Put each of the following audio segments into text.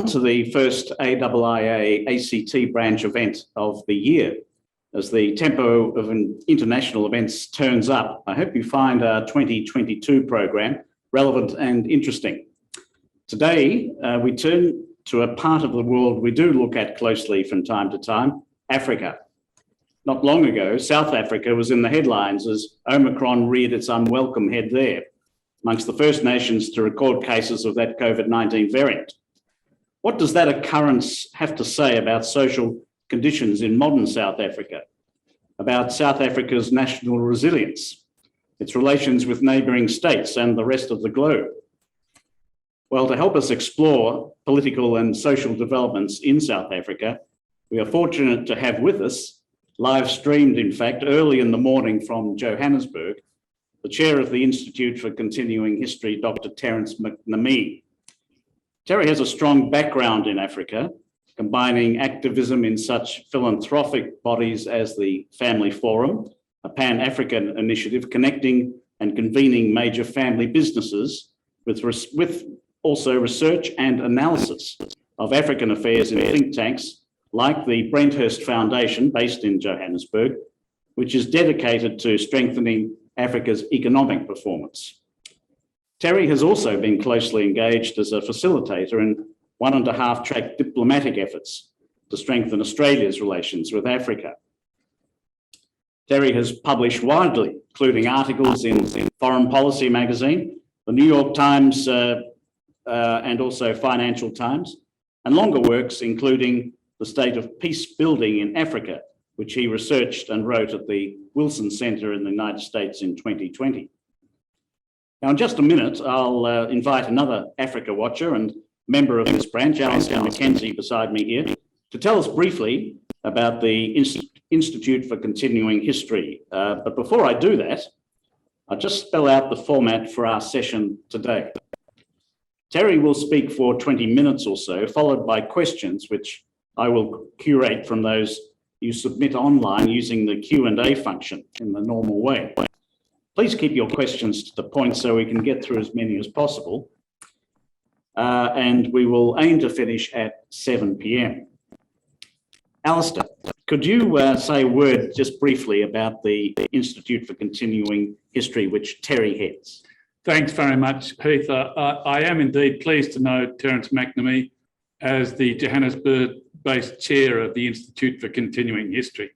to the first AIIA ACT branch event of the year. As the tempo of international events turns up, I hope you find our 2022 program relevant and interesting. Today, we turn to a part of the world we do look at closely from time to time, Africa. Not long ago, South Africa was in the headlines as Omicron reared its unwelcome head there, amongst the first nations to record cases of that COVID-19 variant. What does that occurrence have to say about social conditions in modern South Africa, about South Africa's national resilience, its relations with neighbouring states and the rest of the globe? Well, to help us explore political and social developments in South Africa, we are fortunate to have with us, live streamed in fact, early in the morning from Johannesburg, the chair of the Institute for Continuing History, Dr. Terence McNamee. Terry has a strong background in Africa, combining activism in such philanthropic bodies as the Family Forum, a Pan-African initiative connecting and convening major family businesses with also research and analysis of African affairs in think tanks like the Brenthurst Foundation, based in Johannesburg, which is dedicated to strengthening Africa's economic performance. Terry has also been closely engaged as a facilitator in 1.5-track diplomatic efforts to strengthen Australia's relations with Africa. Terry has published widely, including articles in Foreign Policy magazine, the New York Times, and also Financial Times, and longer works including The State of Peace Building in Africa, which he researched and wrote at the Wilson Center in the United States in 2020. Now, in just a minute, I'll invite another Africa watcher and member of this branch, Alistair McKenzie, beside me here, to tell us briefly about the Institute for Continuing History. But before I do that, I'll just spell out the format for our session today. Terry will speak for 20 minutes or so, followed by questions, which I will curate from those you submit online using the Q&A function in the normal way. Please keep your questions to the point so we can get through as many as possible. And we will aim to finish at 7 p.m. Alistair, could you say a word just briefly about the Institute for Continuing History, which Terry heads? Thanks very much, Heath. I am indeed pleased to know Terence McNamee as the Johannesburg-based chair of the Institute for Continuing History.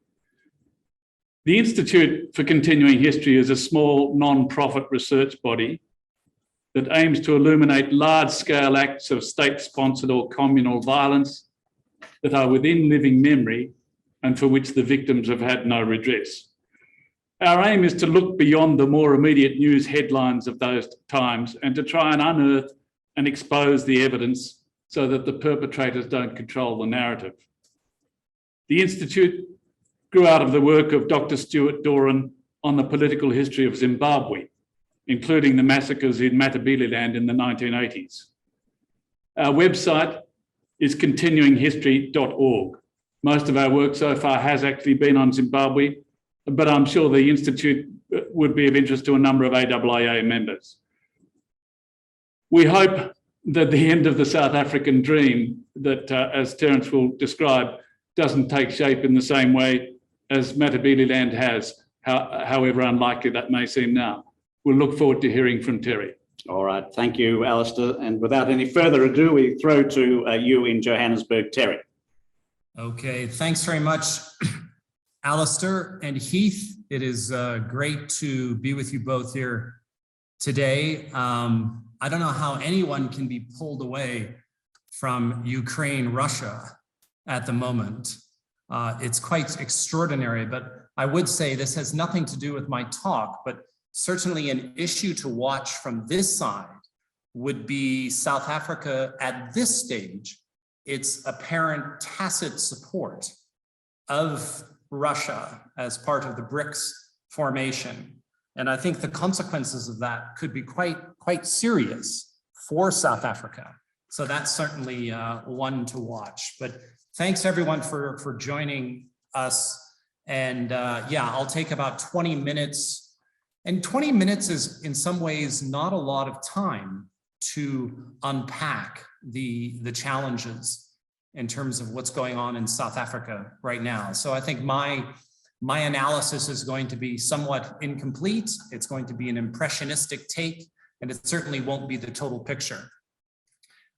The Institute for Continuing History is a small non-profit research body that aims to illuminate large-scale acts of state-sponsored or communal violence that are within living memory and for which the victims have had no redress. Our aim is to look beyond the more immediate news headlines of those times and to try and unearth and expose the evidence so that the perpetrators don't control the narrative. The Institute grew out of the work of Dr. Stuart Doran on the political history of Zimbabwe, including the massacres in Matabeleland in the 1980s. Our website is continuinghistory.org. Most of our work so far has actually been on Zimbabwe, but I'm sure the Institute would be of interest to a number of AIIA members. We hope that the end of the South African dream that, as Terence will describe, doesn't take shape in the same way as Matabeleland has, however unlikely that may seem now. We'll look forward to hearing from Terry. All right, thank you, Alistair. And without any further ado, we throw to you in Johannesburg, Terry. Okay, thanks very much, Alistair and Heath. It is great to be with you both here today. I don't know how anyone can be pulled away from Ukraine, Russia at the moment. It's quite extraordinary, but I would say this has nothing to do with my talk, but certainly an issue to watch from this side would be South Africa at this stage, its apparent tacit support of Russia as part of the BRICS formation. And I think the consequences of that could be quite serious for South Africa. So that's certainly one to watch. But thanks everyone for joining us. And yeah, I'll take about 20 minutes. And 20 minutes is in some ways not a lot of time to unpack the challenges in terms of what's going on in South Africa right now. So I think my analysis is going to be somewhat incomplete. It's going to be an impressionistic take, and it certainly won't be the total picture.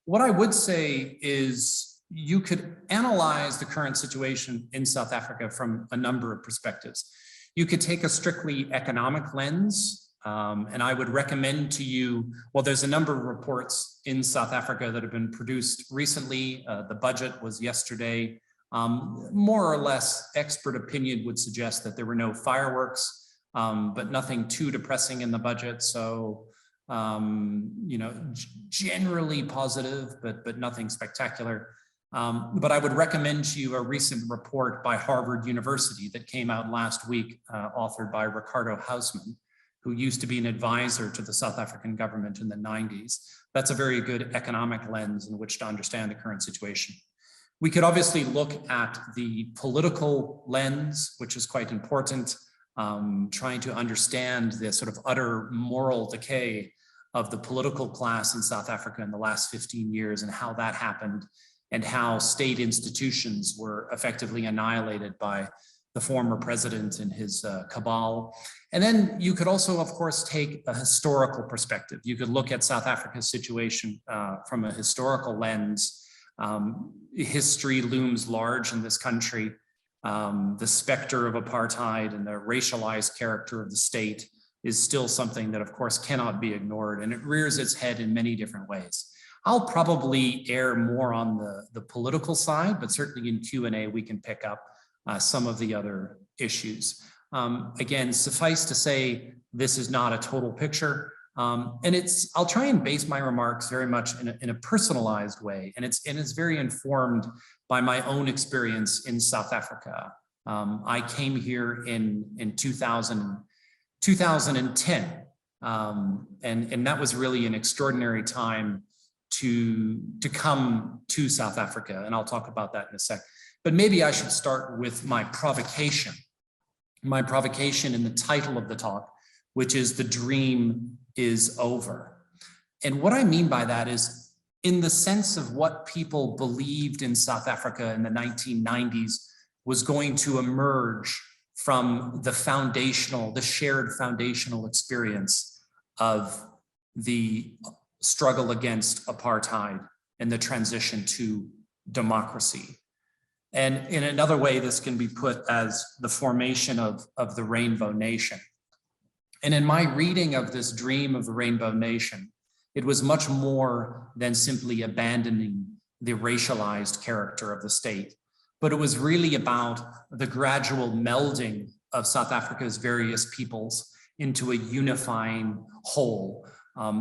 What I would say is you could analyze the current situation in South Africa from a number of perspectives. You could take a strictly economic lens, and I would recommend to you, well, there's a number of reports in South Africa that have been produced recently. The budget was yesterday. More or less, expert opinion would suggest that there were no fireworks, but nothing too depressing in the budget. So, you know, generally positive, but nothing spectacular. But I would recommend to you a recent report by Harvard University that came out last week, authored by Ricardo Hausman, who used to be an advisor to the South African government in the 90s. That's a very good economic lens in which to understand the current situation. We could obviously look at the political lens, which is quite important, trying to understand the sort of utter moral decay of the political class in South Africa in the last 15 years and how that happened and how state institutions were effectively annihilated by the former president and his cabal. And then you could also, of course, take a historical perspective. You could look at South Africa's situation from a historical lens. History looms large in this country. The specter of apartheid and the racialized character of the state is still something that, of course, cannot be ignored, and it rears its head in many different ways. I'll probably err more on the political side, but certainly in Q&A we can pick up some of the other issues. Again, suffice to say, this is not a total picture. And I'll try and base my remarks very much in a personalized way. And it's very informed by my own experience in South Africa. I came here in 2010. And that was really an extraordinary time to come to South Africa. And I'll talk about that in a sec. But maybe I should start with my provocation in the title of the talk, which is "The Dream is Over." And what I mean by that is, in the sense of what people believed in South Africa in the 1990s was going to emerge from the shared foundational experience of the struggle against apartheid and the transition to democracy. And in another way, this can be put as the formation of the Rainbow Nation. And in my reading of this dream of the Rainbow Nation, it was much more than simply abandoning the racialized character of the state, but it was really about the gradual melding of South Africa's various peoples into a unifying whole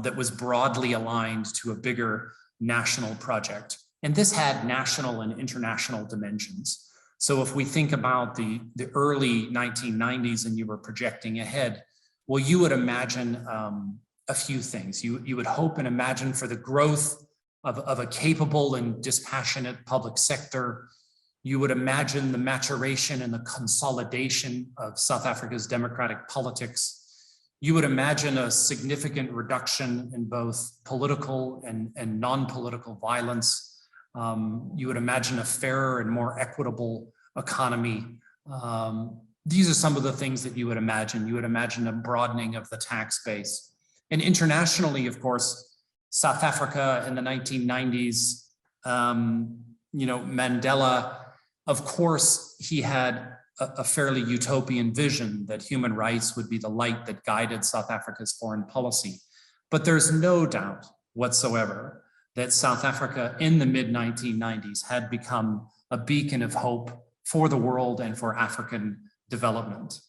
that was broadly aligned to a bigger national project. And this had national and international dimensions. So if we think about the early 1990s and you were projecting ahead, well, you would imagine a few things. You would hope and imagine for the growth of a capable and dispassionate public sector. You would imagine the maturation and the consolidation of South Africa's democratic politics. You would imagine a significant reduction in both political and non-political violence. You would imagine a fairer and more equitable economy. These are some of the things that you would imagine. You would imagine a broadening of the tax base. And internationally, of course, South Africa in the 1990s, Mandela, of course, he had a fairly utopian vision that human rights would be the light that guided South Africa's foreign policy. But there's no doubt whatsoever that South Africa in the mid-1990s had become a beacon of hope for the world and for African development.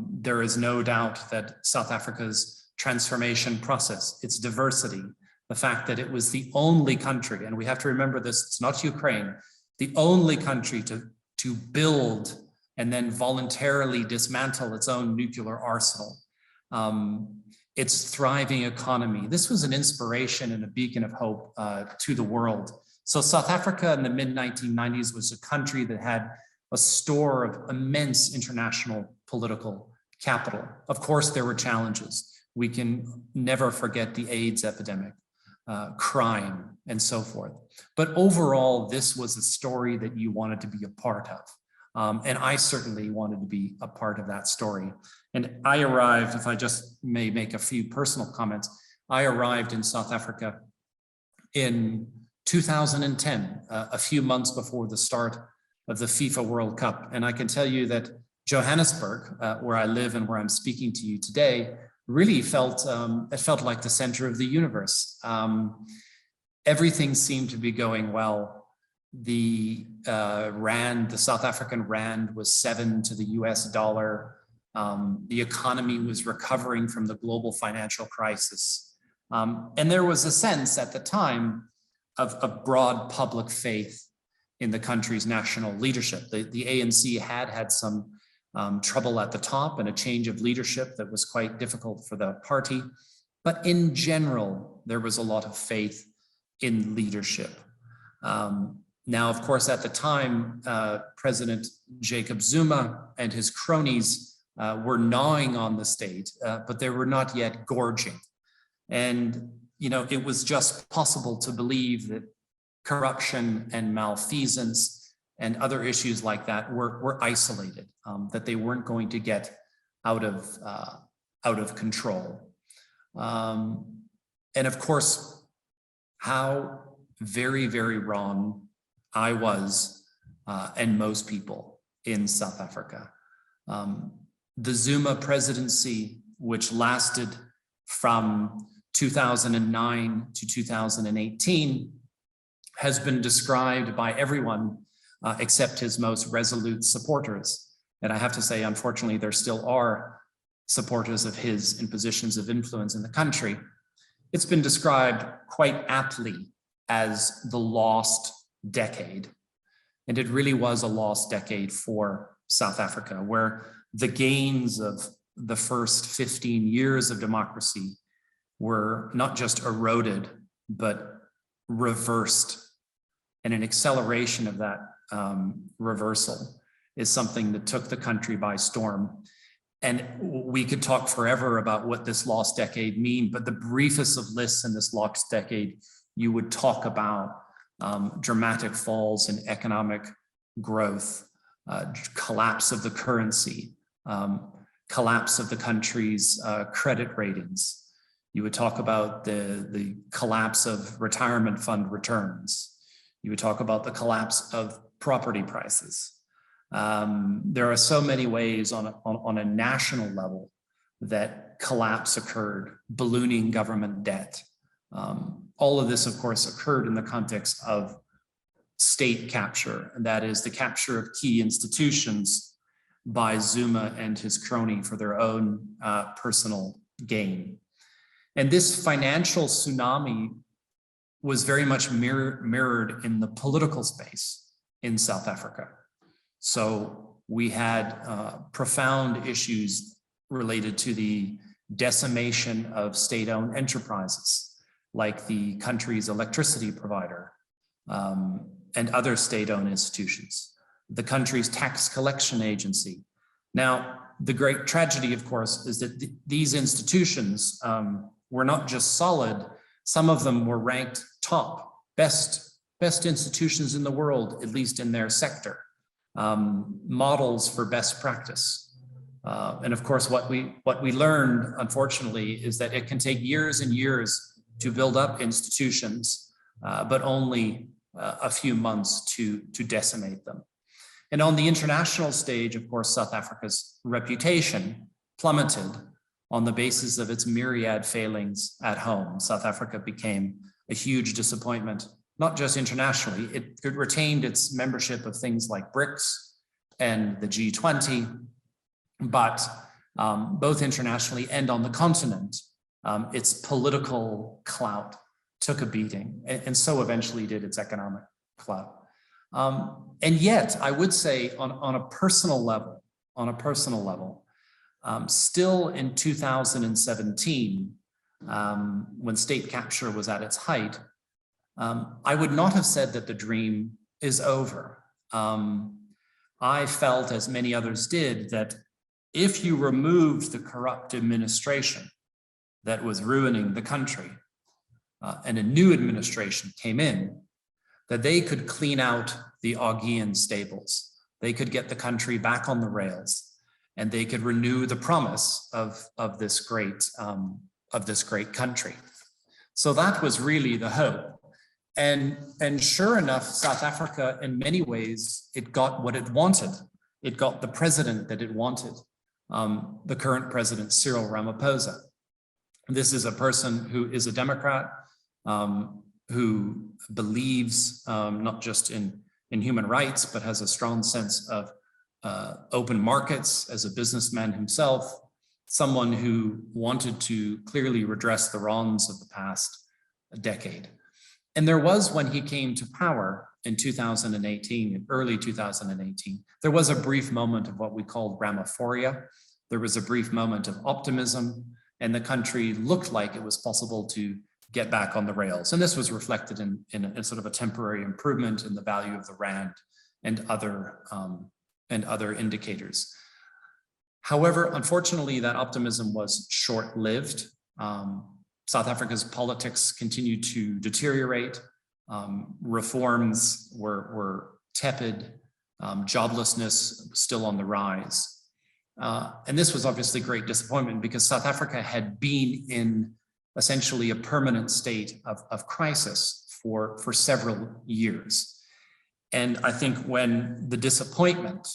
There is no doubt that South Africa's transformation process, its diversity, the fact that it was the only country, and we have to remember this, it's not Ukraine, the only country to build and then voluntarily dismantle its own nuclear arsenal. Its thriving economy. This was an inspiration and a beacon of hope to the world. So South Africa in the mid-1990s was a country that had a store of immense international political capital. Of course, there were challenges. We can never forget the AIDS epidemic. crime, and so forth. But overall, this was a story that you wanted to be a part of. And I certainly wanted to be a part of that story. And I arrived, if I just may make a few personal comments, I arrived in South Africa in 2010, a few months before the start of the FIFA World Cup. And I can tell you that Johannesburg, where I live and where I'm speaking to you today, really felt, it felt like the center of the universe. Everything seemed to be going well. The rand, the South African rand was 7 to the US dollar. The economy was recovering from the global financial crisis. And there was a sense at the time of broad public faith in the country's national leadership. The ANC had some trouble at the top and a change of leadership that was quite difficult for the party. But in general, there was a lot of faith in leadership. Now, of course, at the time, President Jacob Zuma and his cronies were gnawing on the state, but they were not yet gorging. And, you know, it was just possible to believe that corruption and malfeasance and other issues like that were isolated, that they weren't going to get out of control. And of course, how very, very wrong I was, and most people in South Africa. The Zuma presidency, which lasted from 2009 to 2018, has been described by everyone except his most resolute supporters. And I have to say, unfortunately, there still are supporters of his in positions of influence in the country. It's been described quite aptly as the lost decade. And it really was a lost decade for South Africa, where the gains of the first 15 years of democracy were not just eroded, but reversed. And an acceleration of that reversal is something that took the country by storm. And we could talk forever about what this lost decade mean, but the briefest of lists in this lost decade, you would talk about dramatic falls in economic growth, collapse of the currency, collapse of the country's credit ratings. You would talk about the collapse of retirement fund returns. You would talk about the collapse of property prices. There are so many ways on a national level that collapse occurred, ballooning government debt. All of this, of course, occurred in the context of state capture, and that is the capture of key institutions by Zuma and his crony for their own personal gain. And this financial tsunami was very much mirrored in the political space in South Africa. So we had profound issues related to the decimation of state-owned enterprises, like the country's electricity provider and other state-owned institutions, the country's tax collection agency. Now, the great tragedy, of course, is that these institutions were not just solid, some of them were ranked top, best institutions in the world, at least in their sector, models for best practice. And of course, what we learned, unfortunately, is that it can take years and years to build up institutions, but only a few months to decimate them. And on the international stage, of course, South Africa's reputation plummeted on the basis of its myriad failings at home. South Africa became a huge disappointment, not just internationally. It retained its membership of things like BRICS and the G20, but both internationally and on the continent, its political clout took a beating, and so eventually did its economic clout. And yet, I would say on a personal level, still in 2017, when state capture was at its height, I would not have said that the dream is over. I felt, as many others did, that if you removed the corrupt administration that was ruining the country, and a new administration came in, that they could clean out the Augean stables. They could get the country back on the rails, and they could renew the promise of this great country. So that was really the hope. And sure enough, South Africa, in many ways, it got what it wanted. It got the president that it wanted, the current president, Cyril Ramaphosa. This is a person who is a Democrat, who believes not just in human rights, but has a strong sense of open markets as a businessman himself, someone who wanted to clearly redress the wrongs of the past decade. And there was, when he came to power in 2018, early 2018, there was a brief moment of what we called Ramaphoria. There was a brief moment of optimism, and the country looked like it was possible to get back on the rails. And this was reflected in a sort of a temporary improvement in the value of the rand and other indicators. However, unfortunately, that optimism was short-lived. South Africa's politics continued to deteriorate. Reforms were tepid. Joblessness still on the rise. And this was obviously great disappointment because South Africa had been in essentially a permanent state of crisis for several years. And I think when the disappointment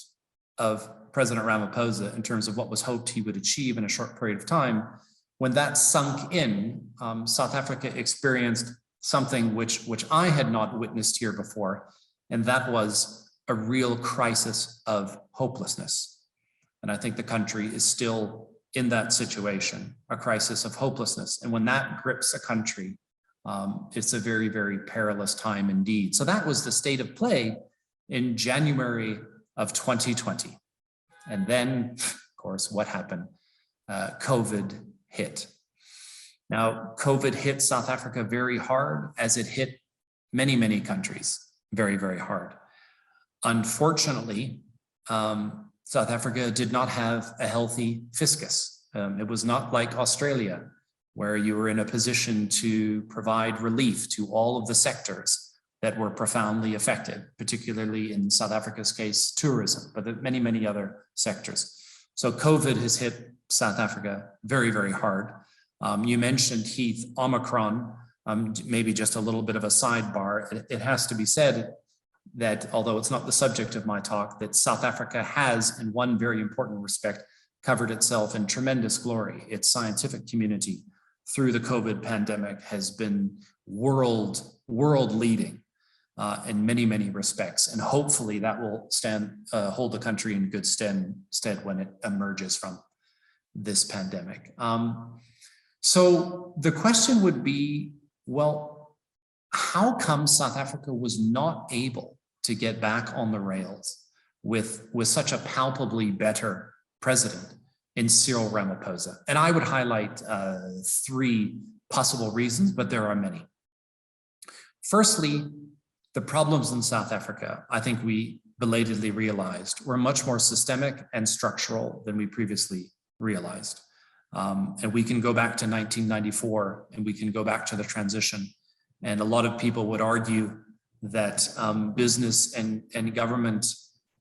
of President Ramaphosa in terms of what was hoped he would achieve in a short period of time, when that sunk in, South Africa experienced something which I had not witnessed here before, and that was a real crisis of hopelessness. And I think the country is still in that situation, a crisis of hopelessness. And when that grips a country, it's a very, very perilous time indeed. So that was the state of play in January of 2020. And then, of course, what happened? COVID hit. Now, COVID hit South Africa very hard, as it hit many, many countries very, very hard. Unfortunately, South Africa did not have a healthy fiscus. It was not like Australia, where you were in a position to provide relief to all of the sectors that were profoundly affected, particularly in South Africa's case, tourism, but many, many other sectors. So COVID has hit South Africa very, very hard. You mentioned, Heath, Omicron, maybe just a little bit of a sidebar. It has to be said that, although it's not the subject of my talk, that South Africa has, in one very important respect, covered itself in tremendous glory. Its scientific community through the COVID pandemic has been world leading in many, many respects. And hopefully that will hold the country in good stead when it emerges from this pandemic. So the question would be, well, how come South Africa was not able to get back on the rails with such a palpably better president in Cyril Ramaphosa? And I would highlight three possible reasons, but there are many. Firstly, the problems in South Africa, I think we belatedly realized, were much more systemic and structural than we previously realized. And we can go back to 1994 and we can go back to the transition. And a lot of people would argue that business and government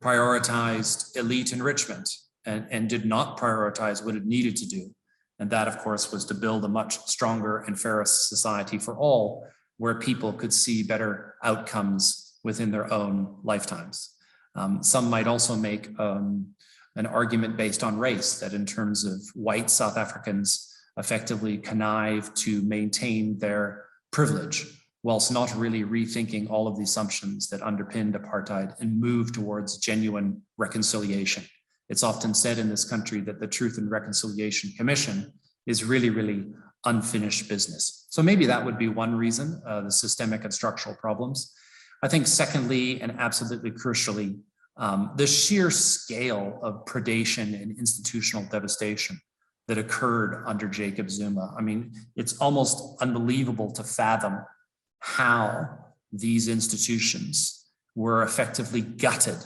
prioritized elite enrichment and did not prioritize what it needed to do. And that, of course, was to build a much stronger and fairer society for all, where people could see better outcomes within their own lifetimes. Some might also make an argument based on race, that in terms of white South Africans effectively connive to maintain their privilege, whilst not really rethinking all of the assumptions that underpinned apartheid and move towards genuine reconciliation. It's often said in this country that the Truth and Reconciliation Commission is really, really unfinished business. So maybe that would be one reason, the systemic and structural problems. I think secondly, and absolutely crucially, the sheer scale of predation and institutional devastation that occurred under Jacob Zuma. I mean, it's almost unbelievable to fathom how these institutions were effectively gutted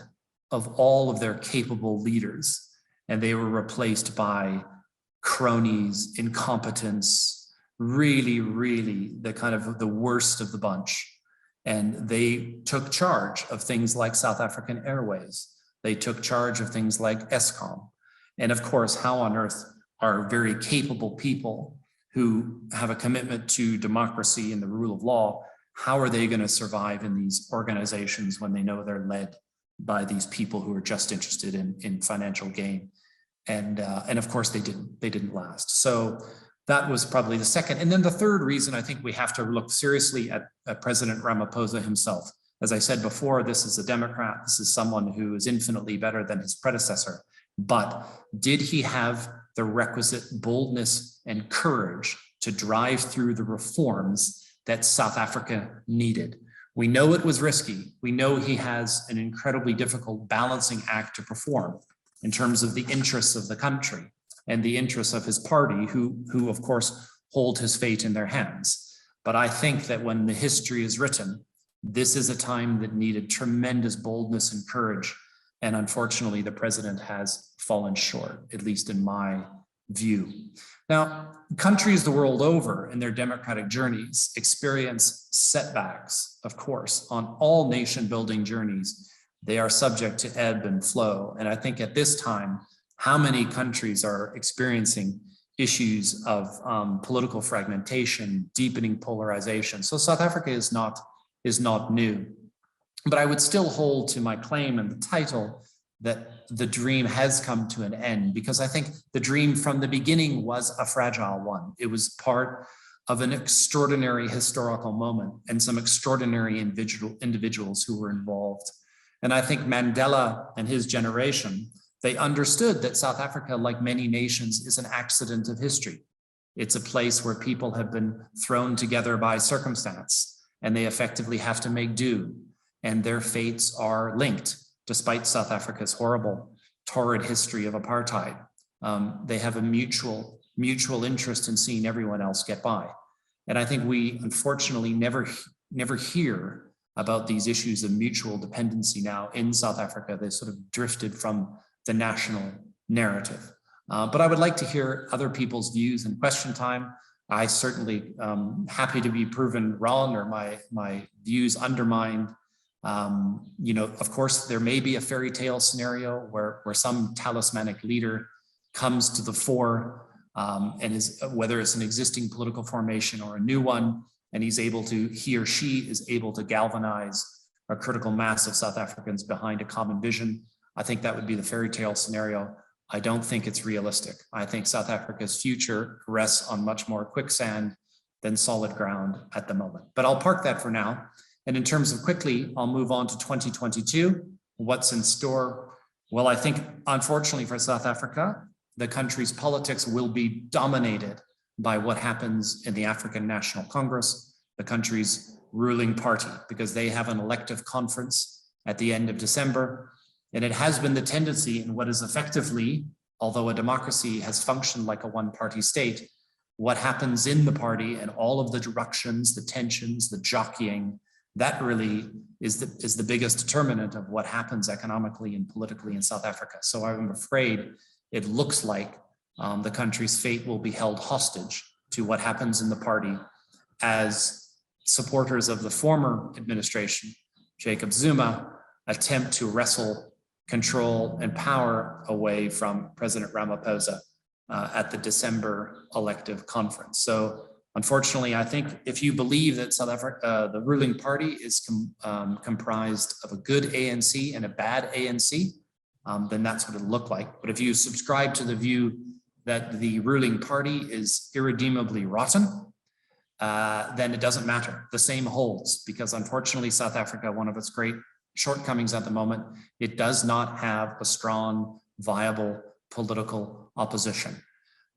of all of their capable leaders, and they were replaced by cronies, incompetence, really the kind of the worst of the bunch. And they took charge of things like South African Airways. They took charge of things like Eskom. And of course, how on earth are very capable people who have a commitment to democracy and the rule of law, how are they going to survive in these organizations when they know they're led by these people who are just interested in financial gain? And of course they didn't last. So that was probably the second. And then the third reason I think we have to look seriously at President Ramaphosa himself. As I said before, this is a Democrat. This is someone who is infinitely better than his predecessor. But did he have the requisite boldness and courage to drive through the reforms that South Africa needed? We know it was risky. We know he has an incredibly difficult balancing act to perform in terms of the interests of the country and the interests of his party, who of course hold his fate in their hands. But I think that when the history is written, this is a time that needed tremendous boldness and courage. And unfortunately, the president has fallen short, at least in my view. Now, countries the world over in their democratic journeys experience setbacks, of course, on all nation building journeys. They are subject to ebb and flow. And I think at this time, how many countries are experiencing issues of political fragmentation, deepening polarization? So South Africa is not new. But I would still hold to my claim in the title that the dream has come to an end, because I think the dream from the beginning was a fragile one. It was part of an extraordinary historical moment and some extraordinary individuals who were involved. And I think Mandela and his generation, they understood that South Africa, like many nations, is an accident of history. It's a place where people have been thrown together by circumstance, and they effectively have to make do. And their fates are linked, despite South Africa's horrible, torrid history of apartheid. They have a mutual interest in seeing everyone else get by. And I think we, unfortunately, never hear about these issues of mutual dependency now in South Africa. They sort of drifted from the national narrative. But I would like to hear other people's views in question time. I certainly happy to be proven wrong or my views undermined. Of course, there may be a fairy tale scenario where some talismanic leader comes to the fore and is, whether it's an existing political formation or a new one, and he or she is able to galvanize a critical mass of South Africans behind a common vision. I think that would be the fairy tale scenario. I don't think it's realistic. I think South Africa's future rests on much more quicksand than solid ground at the moment. But I'll park that for now. And in terms of quickly, I'll move on to 2022. What's in store? Well, I think, unfortunately for South Africa, the country's politics will be dominated by what happens in the African National Congress, the country's ruling party, because they have an elective conference at the end of December. And it has been the tendency in what is effectively, although a democracy has functioned like a one-party state, what happens in the party and all of the directions, the tensions, the jockeying, that really is the biggest determinant of what happens economically and politically in South Africa. So I'm afraid it looks like the country's fate will be held hostage to what happens in the party as supporters of the former administration, Jacob Zuma, attempt to wrestle control and power away from President Ramaphosa at the December elective conference. So unfortunately, I think if you believe that South Africa, the ruling party is comprised of a good ANC and a bad ANC, then that's what it'll look like. But if you subscribe to the view that the ruling party is irredeemably rotten, then it doesn't matter. The same holds, because unfortunately, South Africa, one of its great shortcomings at the moment, it does not have a strong, viable political opposition.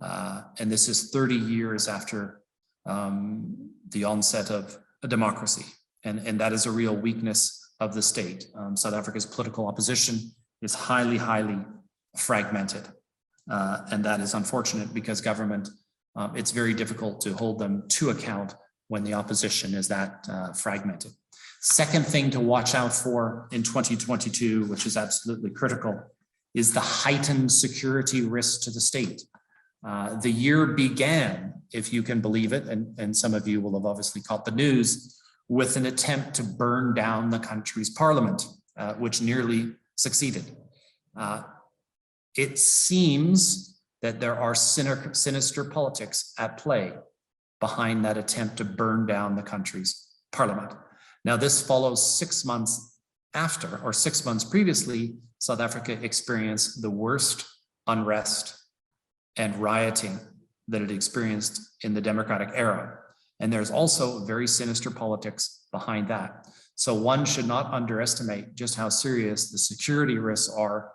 And this is 30 years after the onset of a democracy. And that is a real weakness of the state. South Africa's political opposition is highly, highly fragmented. And that is unfortunate because government, it's very difficult to hold them to account when the opposition is that fragmented. Second thing to watch out for in 2022, which is absolutely critical, is the heightened security risk to the state. The year began, if you can believe it, and some of you will have obviously caught the news, with an attempt to burn down the country's parliament, which nearly succeeded. It seems that there are sinister politics at play behind that attempt to burn down the country's parliament. Now, this follows 6 months after, or 6 months previously, South Africa experienced the worst unrest and rioting that it experienced in the democratic era. And there's also very sinister politics behind that. So one should not underestimate just how serious the security risks are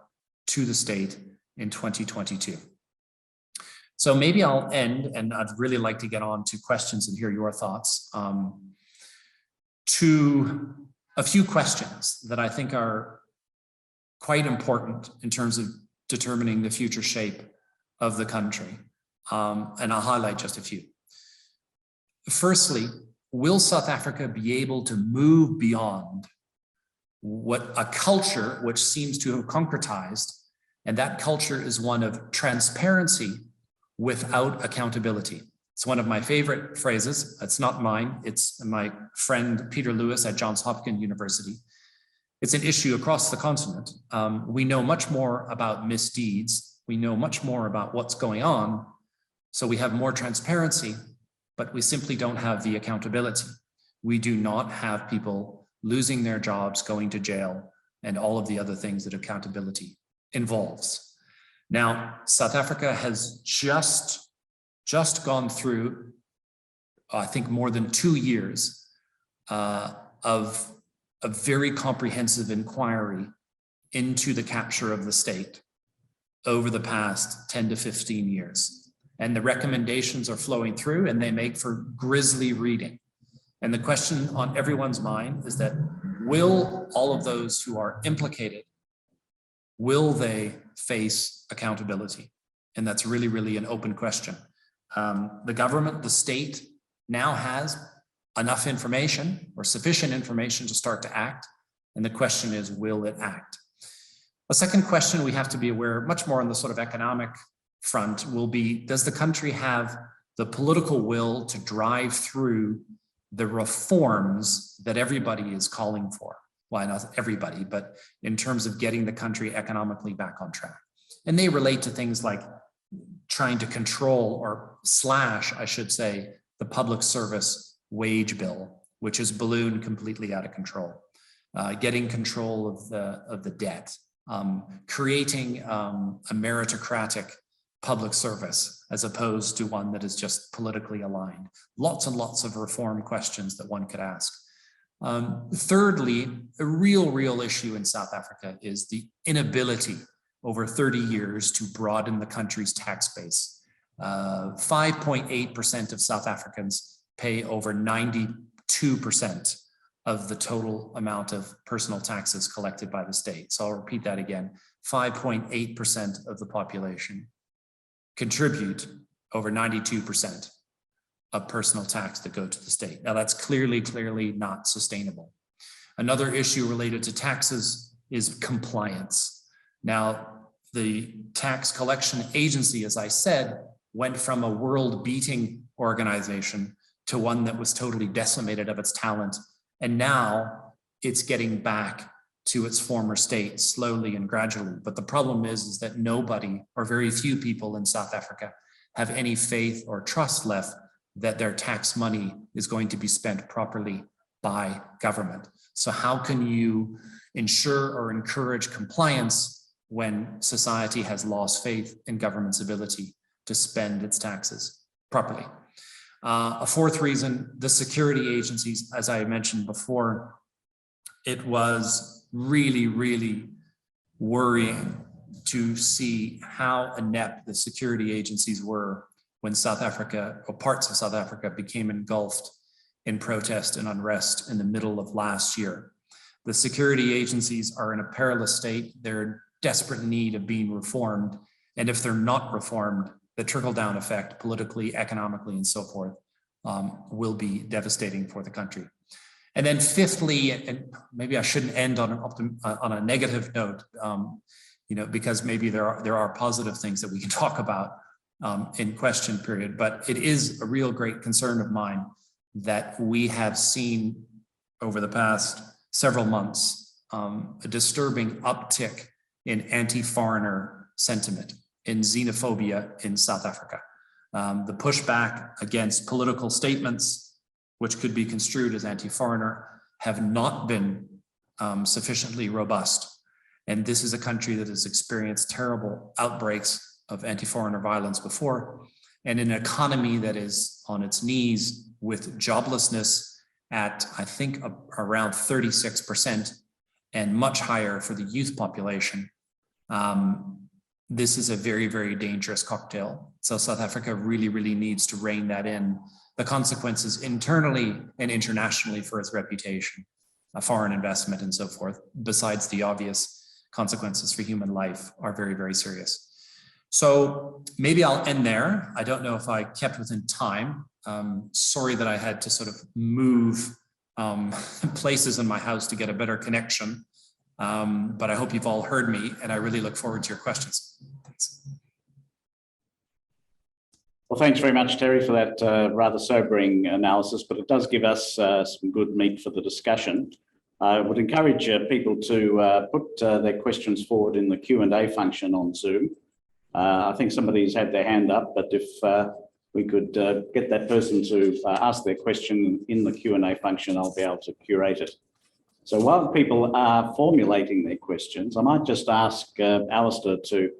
to the state in 2022. So maybe I'll end, and I'd really like to get on to questions and hear your thoughts, to a few questions that I think are quite important in terms of determining the future shape of the country. And I'll highlight just a few. Firstly, will South Africa be able to move beyond what a culture which seems to have concretized, and that culture is one of transparency without accountability? It's one of my favorite phrases. It's not mine. It's my friend Peter Lewis at Johns Hopkins University. It's an issue across the continent. We know much more about misdeeds. We know much more about what's going on. So we have more transparency, but we simply don't have the accountability. We do not have people losing their jobs, going to jail, and all of the other things that accountability involves. Now, South Africa has just gone through, I think, more than 2 years of a very comprehensive inquiry into the capture of the state over the past 10 to 15 years. And the recommendations are flowing through, and they make for grisly reading. And the question on everyone's mind is that, will all of those who are implicated, will they face accountability? And that's really, really an open question. The government, the state, now has enough information or sufficient information to start to act. And the question is, will it act? A second question we have to be aware, much more on the sort of economic front, will be, does the country have the political will to drive through the reforms that everybody is calling for? Well, not everybody, but in terms of getting the country economically back on track. And they relate to things like trying to control, or slash, I should say, the public service wage bill, which is ballooned completely out of control. Getting control of the debt, creating a meritocratic public service as opposed to one that is just politically aligned. Lots and lots of reform questions that one could ask. Thirdly, a real issue in South Africa is the inability over 30 years to broaden the country's tax base. 5.8% of South Africans pay over 92% of the total amount of personal taxes collected by the state. So I'll repeat that again. 5.8% of the population contribute over 92% of personal tax that go to the state. Now that's clearly not sustainable. Another issue related to taxes is compliance. Now, the tax collection agency, as I said, went from a world-beating organization to one that was totally decimated of its talent. And now it's getting back to its former state slowly and gradually. But the problem is that nobody, or very few people in South Africa, have any faith or trust left that their tax money is going to be spent properly by government. So how can you ensure or encourage compliance when society has lost faith in government's ability to spend its taxes properly? A fourth reason, the security agencies, as I mentioned before, it was really worrying to see how inept the security agencies were when South Africa, or parts of South Africa, became engulfed in protest and unrest in the middle of last year. The security agencies are in a perilous state. They're in desperate need of being reformed. And if they're not reformed, the trickle-down effect, politically, economically, and so forth, will be devastating for the country. And then fifthly, and maybe I shouldn't end on a negative note, because maybe there are positive things that we can talk about. in question period, but it is a real great concern of mine that we have seen over the past several months a disturbing uptick in anti-foreigner sentiment, in xenophobia in South Africa. The pushback against political statements, which could be construed as anti-foreigner, have not been sufficiently robust. And this is a country that has experienced terrible outbreaks of anti-foreigner violence before, and an economy that is on its knees with joblessness at, I think, around 36% and much higher for the youth population. This is a very, very dangerous cocktail. So South Africa really, really needs to rein that in. The consequences internally and internationally for its reputation, foreign investment and so forth, besides the obvious consequences for human life, are very, very serious. So maybe I'll end there. I don't know if I kept within time. Sorry that I had to sort of move places in my house to get a better connection. But I hope you've all heard me, and I really look forward to your questions. Thanks. Well, thanks very much, Terry, for that rather sobering analysis, but it does give us some good meat for the discussion. I would encourage people to put their questions forward in the Q&A function on Zoom. I think somebody's had their hand up, but if we could get that person to ask their question in the Q&A function, I'll be able to curate it. So while people are formulating their questions, I might just ask Alistair to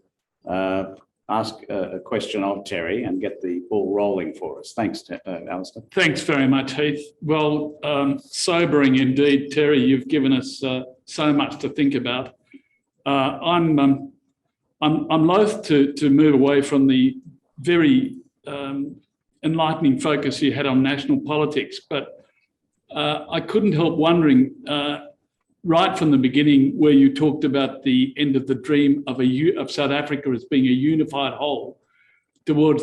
ask a question of Terry and get the ball rolling for us. Thanks, Alistair. Thanks very much, Heath. Well, sobering indeed, Terry. You've given us so much to think about. I'm loath to move away from the very enlightening focus you had on national politics, but I couldn't help wondering, right from the beginning, where you talked about the end of the dream of South Africa as being a unified whole, towards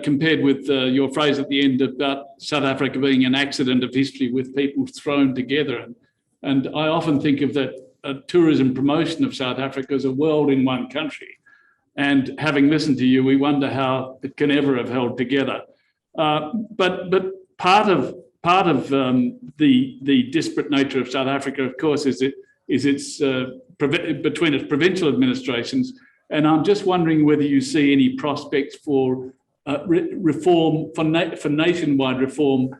compared with your phrase at the end about South Africa being an accident of history with people thrown together. And I often think of that tourism promotion of South Africa as a world in one country. And having listened to you, we wonder how it can ever have held together. But part of the disparate nature of South Africa, of course, is its between its provincial administrations. And I'm just wondering whether you see any prospects for reform, for nationwide reform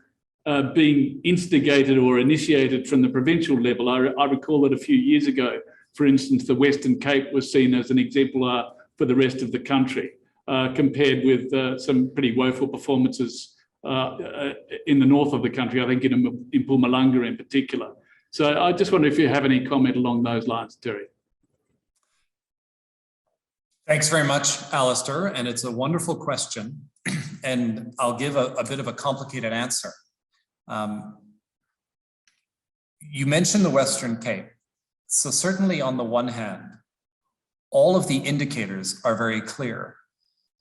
being instigated or initiated from the provincial level. I recall that a few years ago, for instance, the Western Cape was seen as an exemplar for the rest of the country, compared with some pretty woeful performances in the north of the country, I think in Mpumalanga in particular. So I just wonder if you have any comment along those lines, Terry. Thanks very much, Alistair, and it's a wonderful question, and I'll give a bit of a complicated answer. You mentioned the Western Cape. So certainly on the one hand, all of the indicators are very clear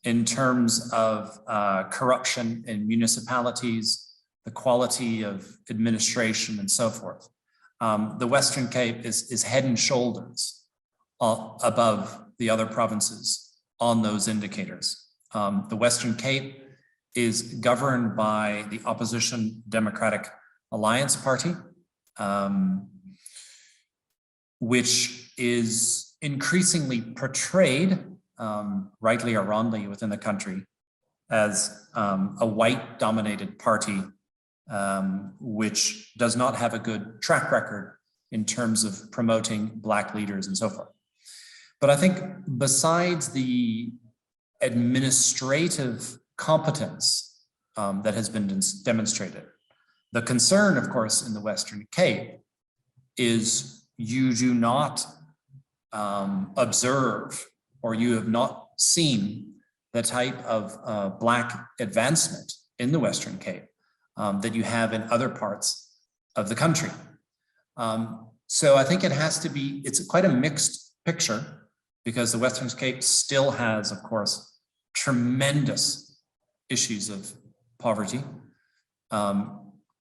in terms of corruption in municipalities, the quality of administration and so forth. The Western Cape is head and shoulders above the other provinces on those indicators. The Western Cape is governed by the opposition Democratic Alliance Party, which is increasingly portrayed, rightly or wrongly within the country, as a white-dominated party, which does not have a good track record in terms of promoting Black leaders and so forth. But I think besides the administrative competence that has been demonstrated, the concern, of course, in the Western Cape is you do not observe, or you have not seen the type of Black advancement in the Western Cape that you have in other parts of the country. So I think it has to be, it's quite a mixed picture, because the Western Cape still has, of course, tremendous issues of poverty,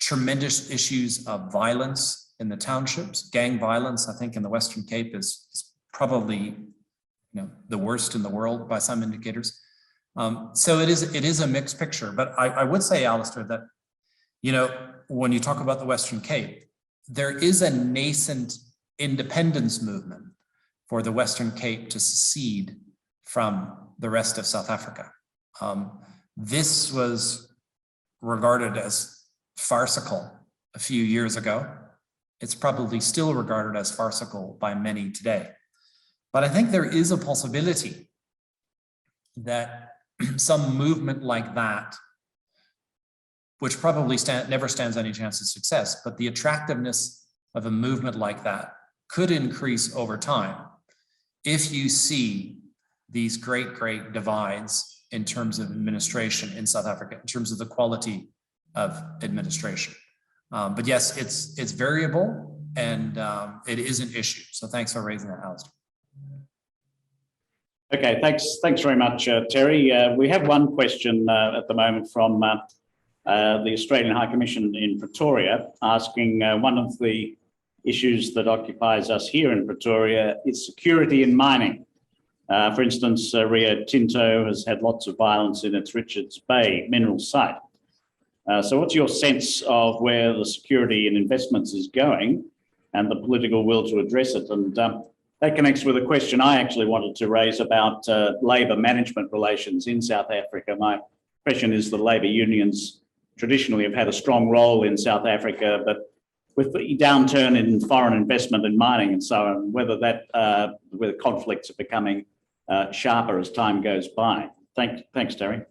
tremendous issues of violence in the townships. Gang violence, I think, in the Western Cape is probably, the worst in the world by some indicators. So it is a mixed picture, but I would say, Alistair, that, you know, when you talk about the Western Cape, there is a nascent independence movement for the Western Cape to secede from the rest of South Africa. This was regarded as farcical a few years ago. It's probably still regarded as farcical by many today. But I think there is a possibility that some movement like that, which probably never stands any chance of success, but the attractiveness of a movement like that could increase over time if you see these great divides in terms of administration in South Africa, in terms of the quality of administration. But yes, it's variable, and it is an issue. So thanks for raising that, Alistair. Okay, thanks very much, Terry. We have one question at the moment from the Australian High Commission in Pretoria, asking one of the issues that occupies us here in Pretoria is security in mining. For instance, Rio Tinto has had lots of violence in its Richards Bay mineral site. So what's your sense of where the security and investments is going and the political will to address it? And that connects with a question I actually wanted to raise about labour management relations in South Africa. My impression is that labour unions traditionally have had a strong role in South Africa, but with the downturn in foreign investment in mining and so on, whether conflicts are becoming sharper as time goes by. Thanks, Terry.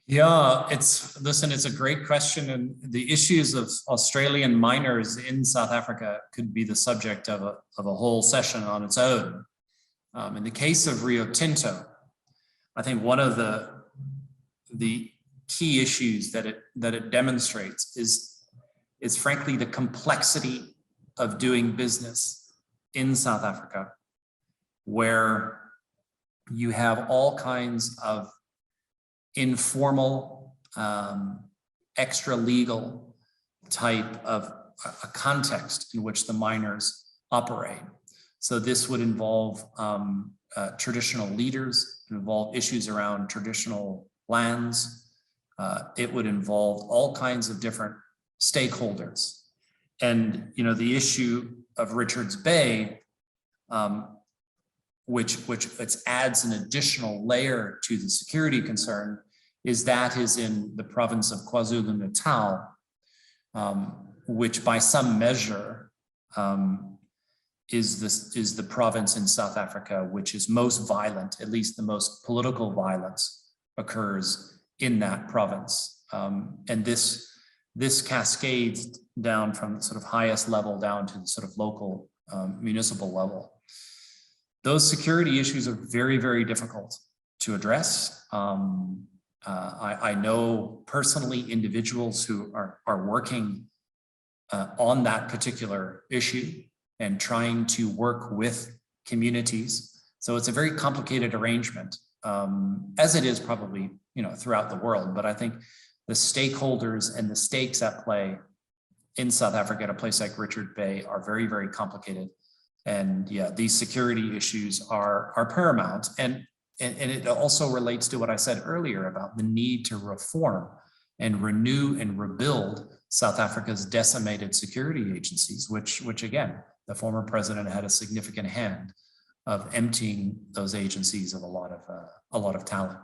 Yeah, it's a great question, and the issues of Australian miners in South Africa could be the subject of a whole session on its own. In the case of Rio Tinto, I think one of the key issues that it demonstrates is frankly the complexity of doing business in South Africa, where you have all kinds of informal, extra legal type of a context in which the miners operate. So this would involve traditional leaders, involve issues around traditional lands. It would involve all kinds of different stakeholders. And, you know, the issue of Richards Bay, which adds an additional layer to the security concern, is in the province of KwaZulu-Natal, which by some measure is the province in South Africa which is most violent, at least the most political violence occurs in that province. And this cascades down from the sort of highest level down to the sort of local municipal level. Those security issues are very, very difficult to address. I know personally individuals who are working on that particular issue and trying to work with communities. So it's a very complicated arrangement, as it is probably, you know, throughout the world. But I think the stakeholders and the stakes at play in South Africa at a place like Richards Bay are very, very complicated. And yeah, these security issues are paramount. And it also relates to what I said earlier about the need to reform and renew and rebuild South Africa's decimated security agencies, which again, the former president had a significant hand of emptying those agencies of a lot of talent.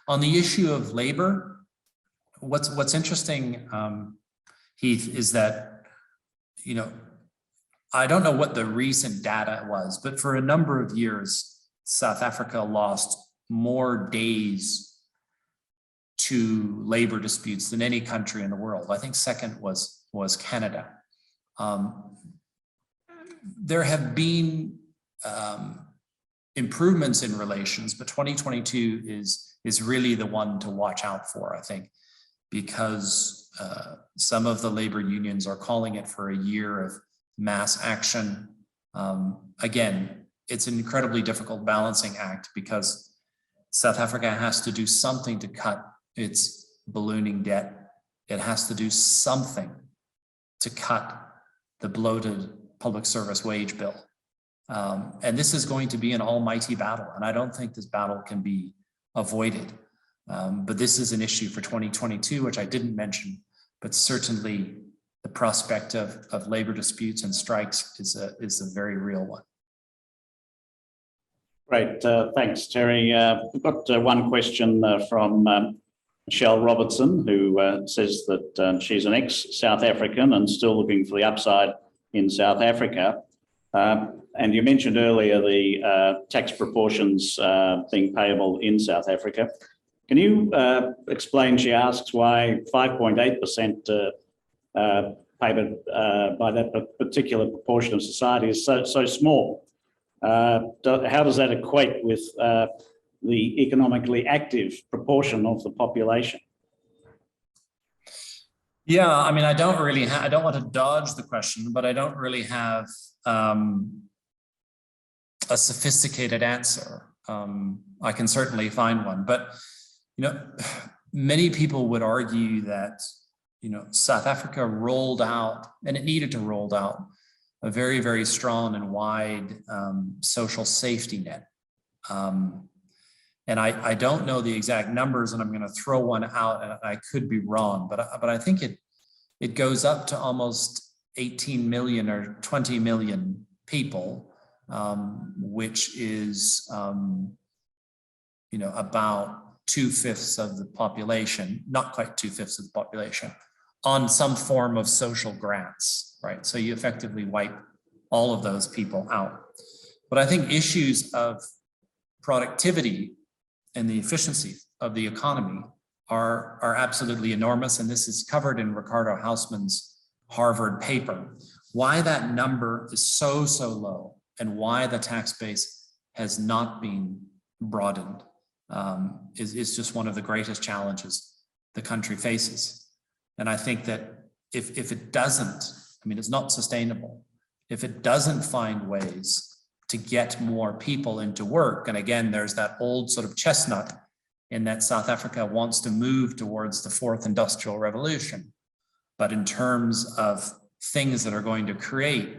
On the issue of labor, what's interesting, Heath, is that, you know, I don't know what the recent data was, but for a number of years, South Africa lost more days to labor disputes than any country in the world. I think second was Canada. There have been improvements in relations, but 2022 is really the one to watch out for, I think, because some of the labor unions are calling it for a year of mass action. Again, it's an incredibly difficult balancing act because South Africa has to do something to cut its ballooning debt. It has to do something to cut the bloated public service wage bill. And this is going to be an almighty battle. And I don't think this battle can be avoided. But this is an issue for 2022, which I didn't mention, but certainly the prospect of labor disputes and strikes is a very real one. Great, thanks, Terry. We've got one question from Michelle Robertson, who says that she's an ex-South African and still looking for the upside in South Africa. And you mentioned earlier the tax proportions being payable in South Africa. Can you explain, she asks, why 5.8% payment by that particular proportion of society is so small? How does that equate with the economically active proportion of the population? Yeah, I mean, I don't want to dodge the question, but I don't really have a sophisticated answer. I can certainly find one, but many people would argue that South Africa rolled out, and it needed to roll out, a very, very strong and wide social safety net. And I don't know the exact numbers, and I'm going to throw one out, and I could be wrong, but I think it goes up to almost 18 million or 20 million people, which is about 2/5 of the population, not quite 2/5 of the population, on some form of social grants, right? So you effectively wipe all of those people out. But I think issues of productivity and the efficiency of the economy are absolutely enormous. And this is covered in Ricardo Hausman's Harvard paper. Why that number is so low and why the tax base has not been broadened is just one of the greatest challenges the country faces. And I think that if it doesn't, I mean, it's not sustainable. If it doesn't find ways to get more people into work, and again, there's that old sort of chestnut in that South Africa wants to move towards the fourth industrial revolution. But in terms of things that are going to create,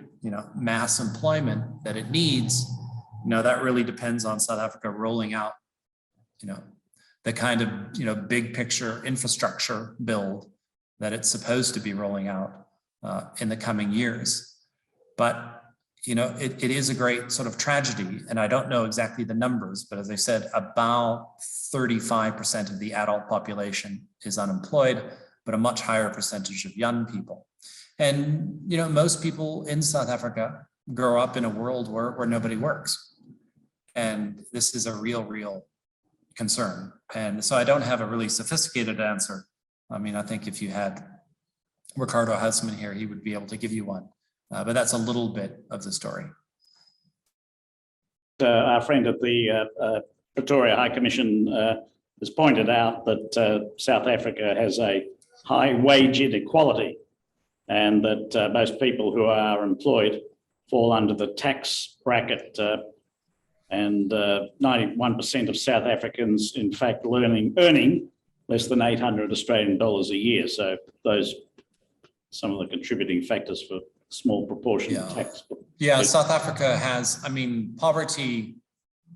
mass employment that it needs, that really depends on South Africa rolling out, the kind of, big picture infrastructure build that it's supposed to be rolling out in the coming years. But, it is a great sort of tragedy, and I don't know exactly the numbers, but as I said, about 35% of the adult population is unemployed, but a much higher percentage of young people. And, most people in South Africa grow up in a world where nobody works. And this is a real concern. And so I don't have a really sophisticated answer. I mean, I think if you had Ricardo Hausman here, he would be able to give you one. But that's a little bit of the story. Our friend at the Pretoria High Commission has pointed out that South Africa has a high wage inequality, and that most people who are employed fall under the tax bracket, and 91% of South Africans, in fact, earning less than 800 Australian dollars a year. So those some of the contributing factors for small proportion of tax. Yeah, South Africa has, poverty,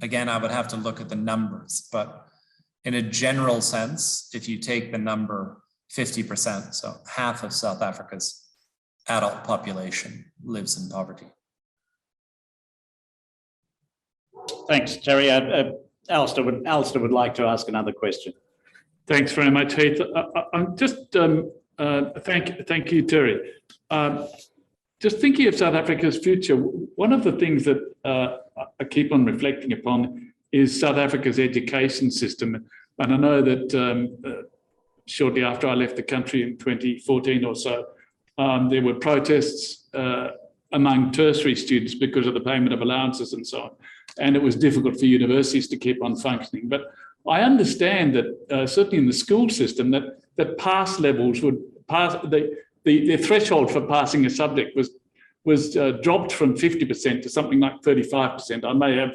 again, I would have to look at the numbers, but in a general sense, if you take the number 50%, so half of South Africa's adult population lives in poverty. Thanks, Terry. Alistair would like to ask another question. Thanks very much, Heath. I'm just thank you, Terry. Just thinking of South Africa's future, one of the things that I keep on reflecting upon is South Africa's education system. And I know that shortly after I left the country in 2014 or so, there were protests among tertiary students because of the payment of allowances and so on. And it was difficult for universities to keep on functioning. But I understand that certainly in the school system that pass levels would pass, the threshold for passing a subject was dropped from 50% to something like 35%. I may have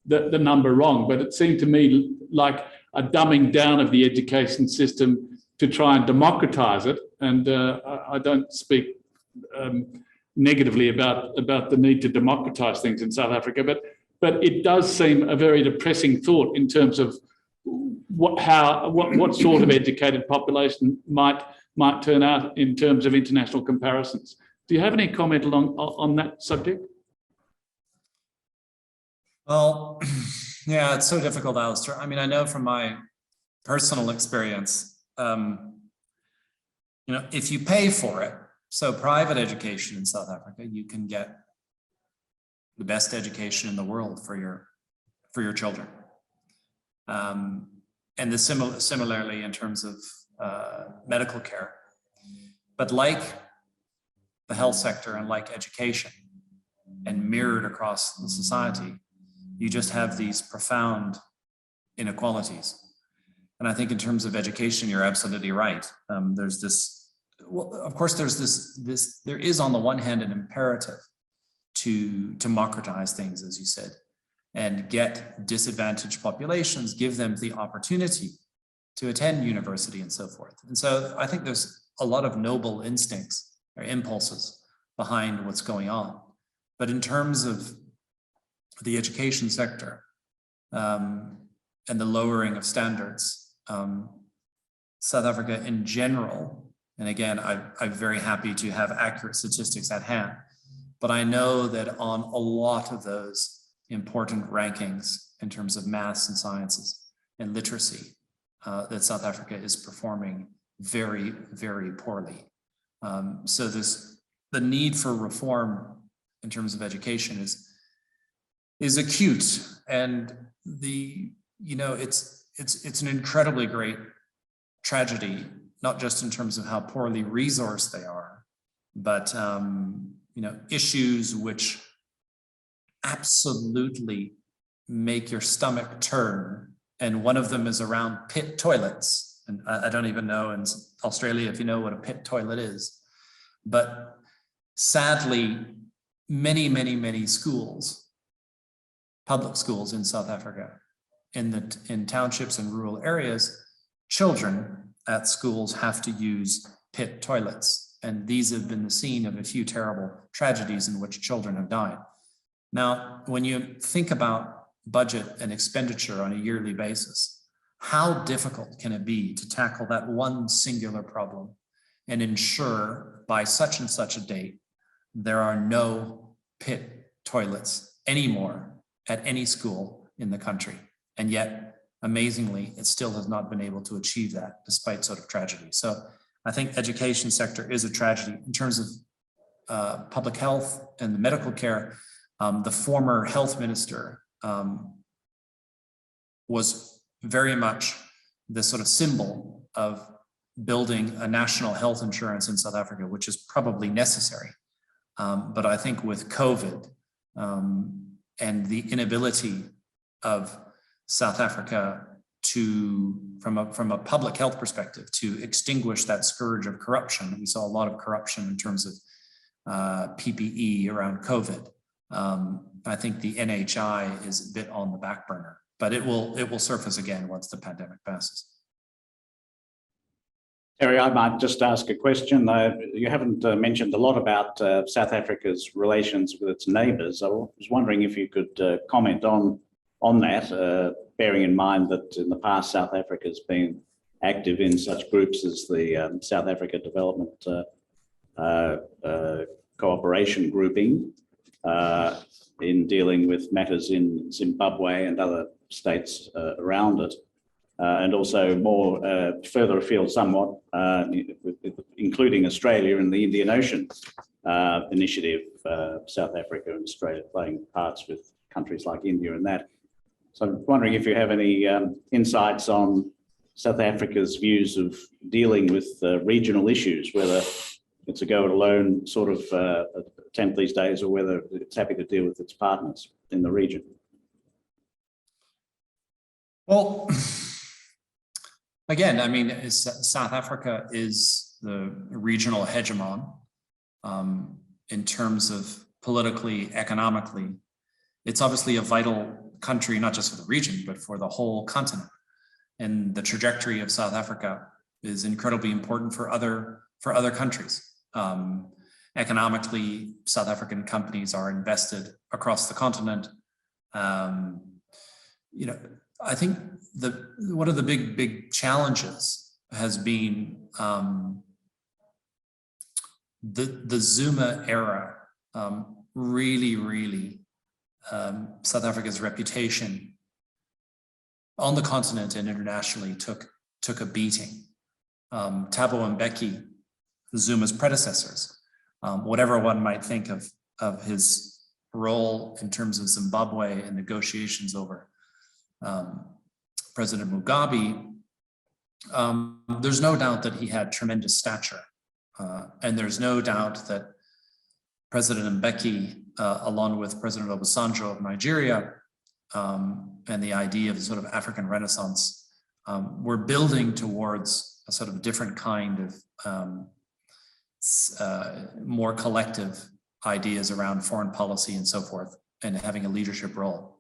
the number wrong, but it seemed to me like a dumbing down of the education system to try and democratize it. And I don't speak negatively about the need to democratise things in South Africa, but it does seem a very depressing thought in terms of what sort of educated population might turn out in terms of international comparisons. Do you have any comment on that subject? Well, yeah, it's so difficult, Alistair. I mean, I know from my personal experience, if you pay for it, so private education in South Africa, you can get the best education in the world for your children. And similarly in terms of medical care. But like the health sector and like education, and mirrored across the society, you just have these profound inequalities. And I think in terms of education, you're absolutely right. There's this, well, of course, there is on the one hand an imperative to democratize things, as you said, and get disadvantaged populations, give them the opportunity to attend university and so forth. And so I think there's a lot of noble instincts or impulses behind what's going on. But in terms of the education sector and the lowering of standards, South Africa in general, and again, I'm very happy to have accurate statistics at hand, but I know that on a lot of those important rankings in terms of maths and sciences and literacy, that South Africa is performing very, very poorly. So the need for reform in terms of education is acute, and it's an incredibly great tragedy, not just in terms of how poorly resourced they are, but issues which absolutely make your stomach turn. And one of them is around pit toilets. And I don't even know in Australia if you know what a pit toilet is. But sadly, many schools, public schools in South Africa, in townships and rural areas, children at schools have to use pit toilets. And these have been the scene of a few terrible tragedies in which children have died. Now, when you think about budget and expenditure on a yearly basis, how difficult can it be to tackle that one singular problem and ensure by such and such a date there are no pit toilets anymore at any school in the country? And yet, amazingly, it still has not been able to achieve that despite sort of tragedy. So I think education sector is a tragedy. In terms of public health and the medical care, the former health minister was very much the sort of symbol of building a national health insurance in South Africa, which is probably necessary. But I think with COVID and the inability of South Africa to, from a public health perspective, to extinguish that scourge of corruption. We saw a lot of corruption in terms of PPE around COVID. I think the NHI is a bit on the back burner, but it will surface again once the pandemic passes. Terry, I might just ask a question. You haven't mentioned a lot about South Africa's relations with its neighbours. I was wondering if you could comment on that, bearing in mind that in the past South Africa has been active in such groups as the South Africa Development Cooperation Grouping in dealing with matters in Zimbabwe and other states around it. And also more further afield somewhat, including Australia and the Indian Ocean initiative, South Africa and Australia playing parts with countries like India and that. So I'm wondering if you have any insights on South Africa's views of dealing with regional issues, whether it's a go-it-alone sort of attempt these days or whether it's happy to deal with its partners in the region. Well, again, I mean, South Africa is the regional hegemon in terms of politically, economically. It's obviously a vital country, not just for the region, but for the whole continent. And the trajectory of South Africa is incredibly important for other countries. economically, South African companies are invested across the continent. You know, I think one of the big challenges has been the Zuma era. Really, South Africa's reputation on the continent and internationally took a beating. Thabo Mbeki, Zuma's predecessors, whatever one might think of his role in terms of Zimbabwe and negotiations over President Mugabe, there's no doubt that he had tremendous stature. And there's no doubt that President Mbeki, along with President Obasanjo of Nigeria, and the idea of sort of African Renaissance, were building towards a sort of different kind of more collective ideas around foreign policy and so forth, and having a leadership role.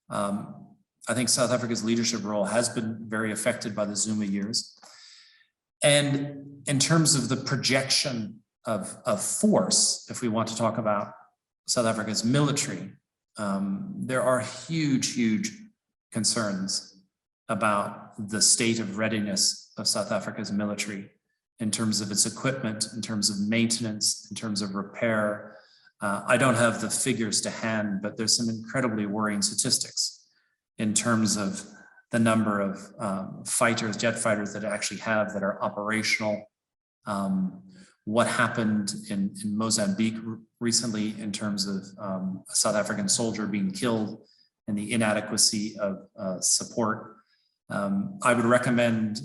I think South Africa's leadership role has been very affected by the Zuma years. And in terms of the projection of force, if we want to talk about South Africa's military, there are huge concerns about the state of readiness of South Africa's military in terms of its equipment, in terms of maintenance, in terms of repair. I don't have the figures to hand, but there's some incredibly worrying statistics in terms of the number of fighters, jet fighters that actually have that are operational. What happened in Mozambique recently in terms of a South African soldier being killed and the inadequacy of support. I would recommend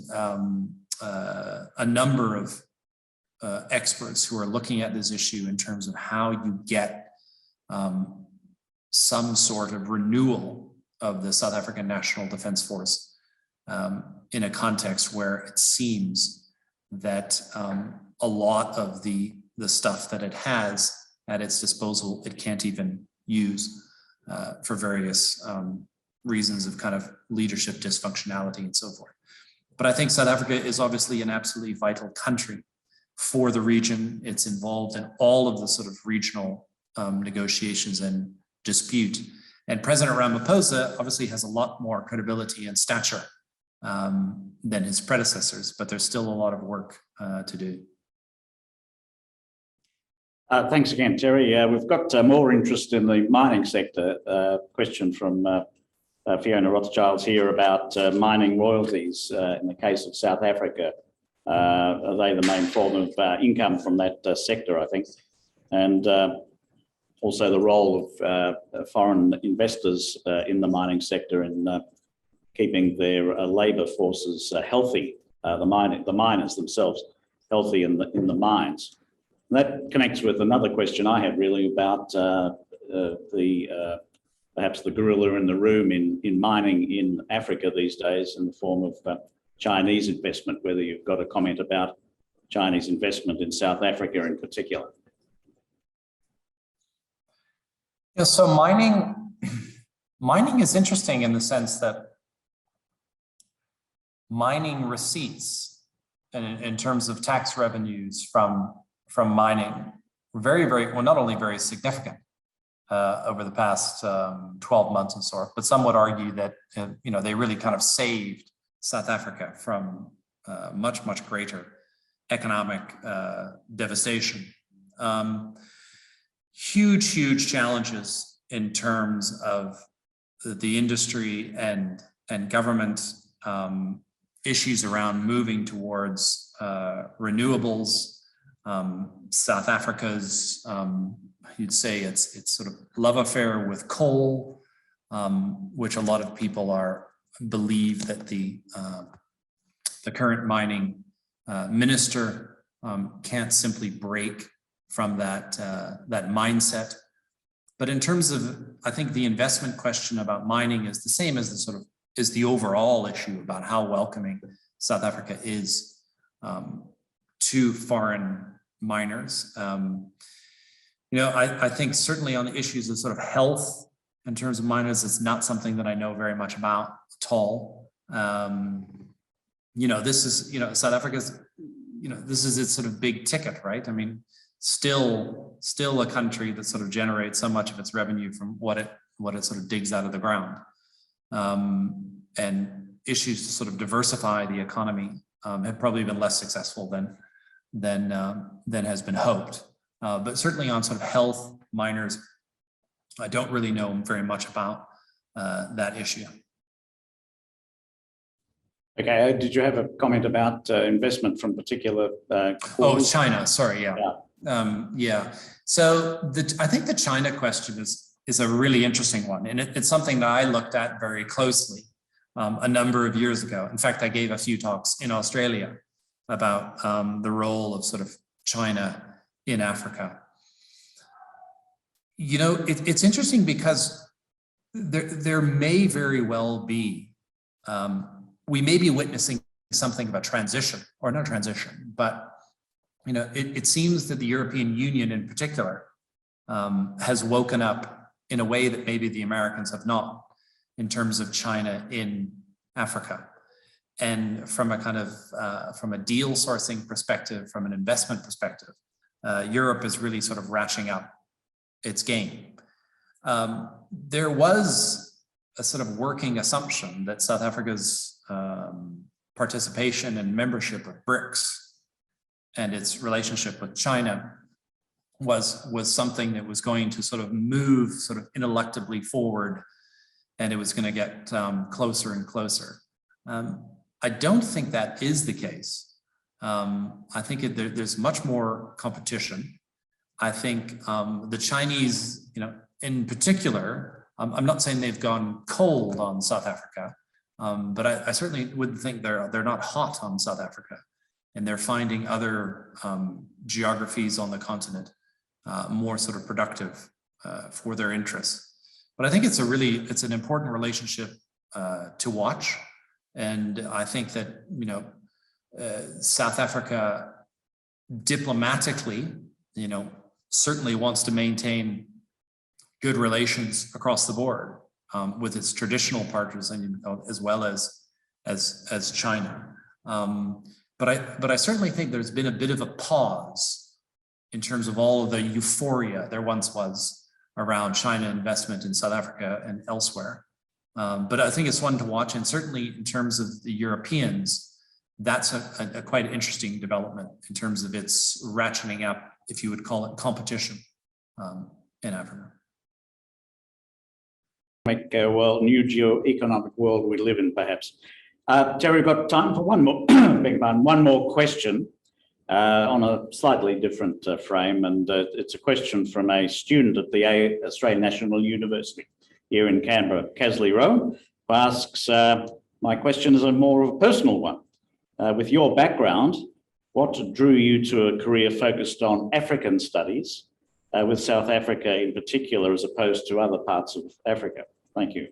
a number of experts who are looking at this issue in terms of how you get some sort of renewal of the South African National Defence Force in a context where it seems that a lot of the stuff that it has at its disposal, it can't even use for various reasons of kind of leadership dysfunctionality and so forth. But I think South Africa is obviously an absolutely vital country for the region. It's involved in all of the sort of regional negotiations and dispute. And President Ramaphosa obviously has a lot more credibility and stature than his predecessors, but there's still a lot of work to do. Thanks again, Terry. We've got more interest in the mining sector. Question from Fiona Rothschild's here about mining royalties in the case of South Africa. Are they the main form of income from that sector, I think? And also the role of foreign investors in the mining sector in keeping their labour forces healthy, the miners themselves healthy in the mines. And that connects with another question I had really about perhaps the gorilla in the room in mining in Africa these days in the form of Chinese investment, whether you've got a comment about Chinese investment in South Africa in particular. Yeah, so mining is interesting in the sense that mining receipts in terms of tax revenues from mining very, well, not only very significant over the past 12 months and so forth, but some would argue that they really kind of saved South Africa from much greater economic devastation. Huge challenges in terms of the industry and government issues around moving towards renewables. South Africa's, you'd say it's sort of love affair with coal, which a lot of people believe that the current mining minister can't simply break from that mindset. But in terms of, I think the investment question about mining is the same as the overall issue about how welcoming South Africa is to foreign miners. I think certainly on the issues of sort of health in terms of miners, it's not something that I know very much about at all. This is, South Africa's, this is its sort of big ticket, right? I mean, still a country that sort of generates so much of its revenue from what it sort of digs out of the ground. And issues to sort of diversify the economy have probably been less successful than has been hoped. But certainly on sort of health, minors, I don't really know very much about that issue. Okay, did you have a comment about investment from particular? Oh, China. Sorry, yeah. So I think the China question is a really interesting one, and it's something that I looked at very closely a number of years ago. In fact, I gave a few talks in Australia about the role of sort of China in Africa. You know, it's interesting because there may very well be, we may be witnessing something of a transition, or not transition, but you know, it seems that the European Union in particular has woken up in a way that maybe the Americans have not, in terms of China in Africa. And from a kind of, from a deal sourcing perspective, from an investment perspective, Europe is really sort of ratcheting up its game. There was a sort of working assumption that South Africa's participation and membership of BRICS and its relationship with China was something that was going to sort of move sort of ineluctably forward, and it was going to get closer and closer. I don't think that is the case. I think there's much more competition. I think the Chinese, you know, in particular, I'm not saying they've gone cold on South Africa, but I certainly wouldn't think they're not hot on South Africa, and they're finding other geographies on the continent more sort of productive for their interests. But I think it's an important relationship to watch, and I think that, you know, South Africa diplomatically, you know, certainly wants to maintain good relations across the board with its traditional partners, and as well as China. But I certainly think there's been a bit of a pause in terms of all of the euphoria there once was around China investment in South Africa and elsewhere. But I think it's one to watch, and certainly in terms of the Europeans, that's a quite interesting development in terms of its ratcheting up, if you would call it, competition in Africa. New geo-economic world we live in, perhaps. Terry, we've got time for one more question on a slightly different frame, and it's a question from a student at the Australian National University here in Canberra, Casley Rowe, who asks, my question is a more of a personal one. With your background, what drew you to a career focused on African studies, with South Africa in particular, as opposed to other parts of Africa? Thank you.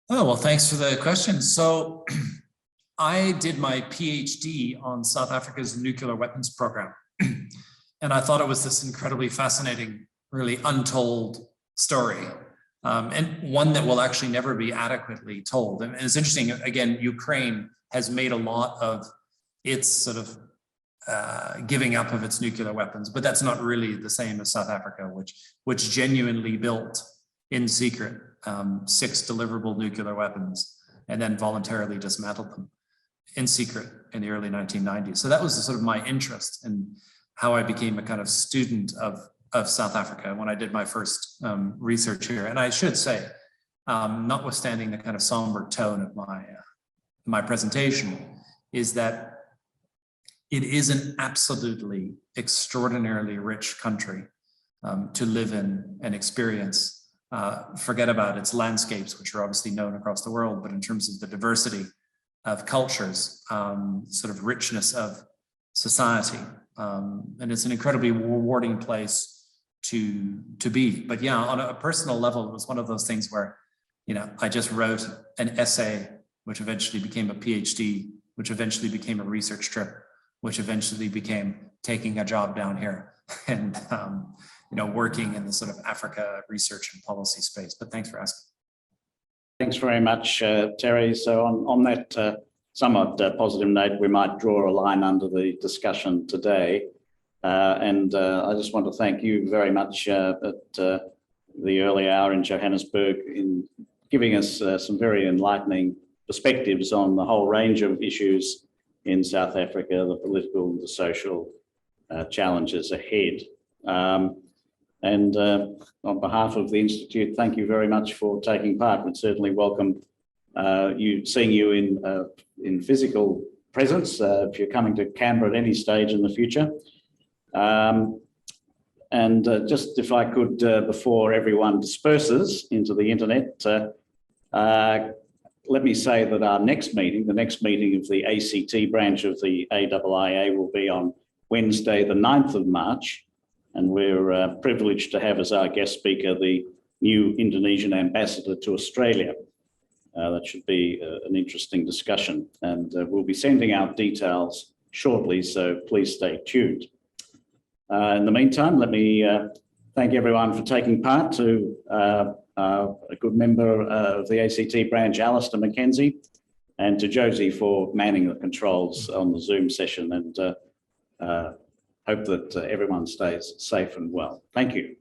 Oh, well, thanks for the question. So I did my PhD on South Africa's nuclear weapons program. And I thought it was this incredibly fascinating, really untold story, and one that will actually never be adequately told. And it's interesting, again, Ukraine has made a lot of its sort of giving up of its nuclear weapons, but that's not really the same as South Africa, which genuinely built in secret 6 deliverable nuclear weapons and then voluntarily dismantled them in secret in the early 1990s. So that was sort of my interest in how I became a kind of student of South Africa when I did my first research here. And I should say, notwithstanding the kind of somber tone of my presentation, is that it is an absolutely extraordinarily rich country to live in and experience. Forget about its landscapes, which are obviously known across the world, but in terms of the diversity of cultures, sort of richness of society. And it's an incredibly rewarding place to be. But yeah, on a personal level, it was one of those things where, you know, I just wrote an essay, which eventually became a PhD, which eventually became a research trip, which eventually became taking a job down here and, you know, working in the sort of Africa research and policy space. But thanks for asking. Thanks very much, Terry. So on that somewhat positive note, we might draw a line under the discussion today. I just want to thank you very much at the early hour in Johannesburg in giving us some very enlightening perspectives on the whole range of issues in South Africa, the political, the social challenges ahead. On behalf of the Institute, thank you very much for taking part. We'd certainly welcome seeing you in physical presence if you're coming to Canberra at any stage in the future. Just if I could, before everyone disperses into the internet, let me say that our next meeting, the next meeting of the ACT branch of the AIIA, will be on Wednesday, the 9th of March. And we're privileged to have as our guest speaker the new Indonesian ambassador to Australia. That should be an interesting discussion. And we'll be sending out details shortly, so please stay tuned. In the meantime, let me thank everyone for taking part, to a good member of the ACT branch, Alistair Mackenzie, and to Josie for manning the controls on the Zoom session, and hope that everyone stays safe and well. Thank you.